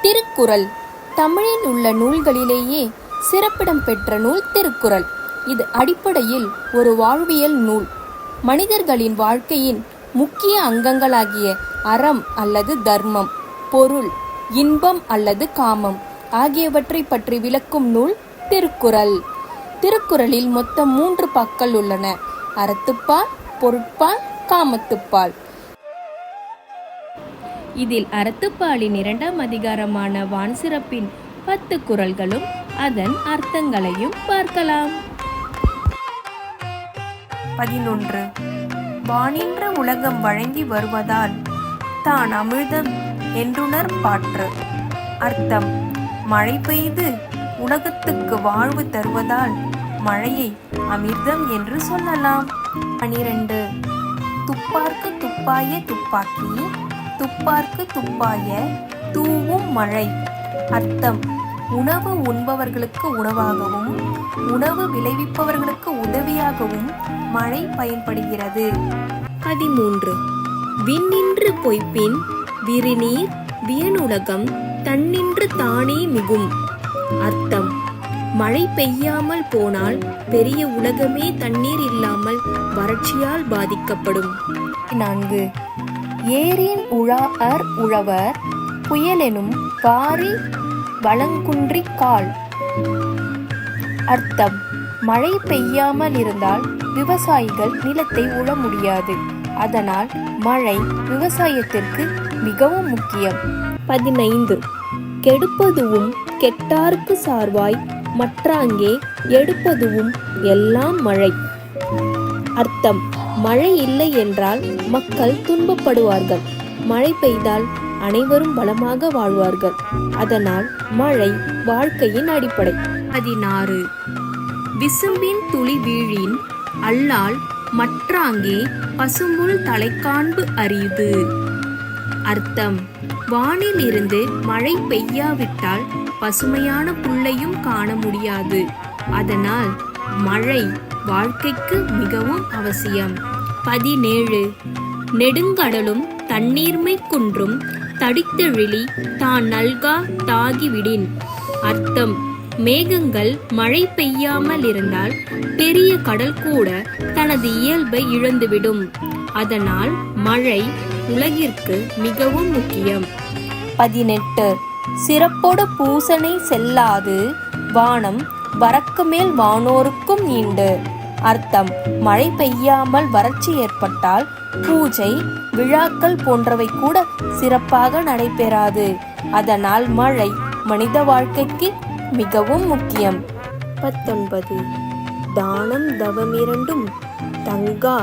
திருக்குறள் தமிழில் உள்ள நூல்களிலேயே சிறப்பிடம் பெற்ற நூல் திருக்குறள். இது அடிப்படையில் ஒரு வாழ்வியல் நூல். மனிதர்களின் வாழ்க்கையின் முக்கிய அங்கங்களாகிய அறம் அல்லது தர்மம், பொருள், இன்பம் அல்லது காமம் ஆகியவற்றை பற்றி விளக்கும் நூல் திருக்குறள். திருக்குறளில் மொத்தம் 3 பாக்கள் உள்ளன: அறத்துப்பால், பொருட்பால், காமத்துப்பால். இதில் அறத்துப்பாலின் 2ஆம் அதிகாரமான வான் சிறப்பின் 10 குறள்களும் அதன் அர்த்தங்களையும் பார்க்கலாம். 11. வானின்ற உலகம் வழங்கி வருவதால் தான் அமிழ்தம் என்றுணர் பாற்று. அர்த்தம்: மழை பெய்து உலகத்துக்கு வாழ்வு தருவதால் மழையை அமிர்தம் என்று சொல்லலாம். 12. துப்பார்க்கு துப்பாய துப்பாக்கி, துப்பார்க்கு துப்பாய தூவும் மழை. அர்த்தம்: உணவு உண்பவர்களுக்கு உணவாகவும் உணவு விளைவிப்பவர்களுக்கு உதவியாகவும் மழை பயன்படுகிறது. 13. விண்ணின்று பொய்ப்பின் விரிநீர் வியனுலகம் தன்னின்று தானே மிகும். அர்த்தம்: மழை பெய்யாமல் போனால் பெரிய உலகமே தண்ணீர் இல்லாமல் வறட்சியால் பாதிக்கப்படும். 4. ஏரின் உழாஅர் உழவர் புயலெனும் வாரி வளங்குன்றி கால். அர்த்தம்: மழை பெய்யாமல் இருந்தால் விவசாயிகள் நிலத்தை உழ முடியாது. அதனால் மழை விவசாயத்திற்கு மிகவும் முக்கியம். 15. கெடுப்பதுவும் கெட்டார்க்கு சார்வாய் மற்றாங்கே எடுப்பதுவும் எல்லாம் மழை. அர்த்தம்: மழை இல்லை என்றால் மக்கள் துன்பப்படுவார்கள். மழை பெய்தால் அனைவரும் பலமாக வாழ்வார்கள். அதனால் மழை வாழ்க்கையின் அடிப்படை. 16. விசும்பின் துளி வீழின் அல்லால் மற்றாங்கே பசும்புல் தலைக்காண்பு அரிது. அர்த்தம்: வானில் இருந்து மழை பெய்யாவிட்டால் பசுமையான புல்லையும் காண முடியாது. அதனால் மழை வாழ்க்கைக்கு மிகவும் அவசியம். 17. நெடுங்கடலும் தண்ணீர்மை குன்றும் தடித்தெழிலி தான் நல்கா தாகிவிடின். அர்த்தம்: மேகங்கள் மழை பெய்யாமல் இருந்தால் பெரிய கடல் கூட தனது இயல்பை இழந்துவிடும். அதனால் மழை உலகிற்கு மிகவும் முக்கியம். 18. சிறப்போடு பூசனை செல்லாது வானம் வரக்கு மேல் வானோருக்கும் ஈண்டு. அர்த்தம்: மழை பெய்யாமல் வறட்சி ஏற்பட்டால் பூஜை, விழாக்கள் போன்றவை கூட சிறப்பாக நடைபெறாது. அதனால் மழை மனித வாழ்க்கைக்கு மிகவும் முக்கியம். 19. தானம் தவமிரண்டும் தங்கா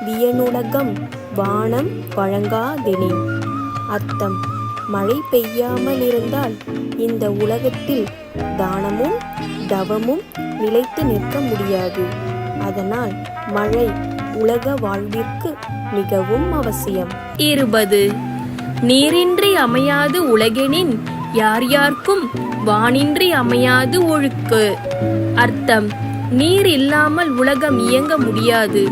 வியனுலகம் வானம் வழங்காதெனி. அர்த்தம்: மழை பெய்யாமல் இருந்தால் இந்த உலகத்தில் தானமும் தவமும் நிலைத்து நிற்க முடியாது. அதனால் மழை உலக வாழ்விற்கு மிகவும் அவசியம். 20. நீரின்றி அமையாது உலகெனின் யார் யார்க்கும் வானின்றி அமையாது ஒழுக்கு. அர்த்தம்: நீர் இல்லாமல் உலகம் இயங்க முடியாது.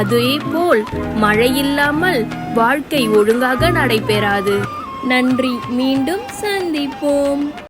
அதேபோல் மழை இல்லாமல் வாழ்க்கை ஒழுங்காக நடைபெறாது. நன்றி. மீண்டும் சந்திப்போம்.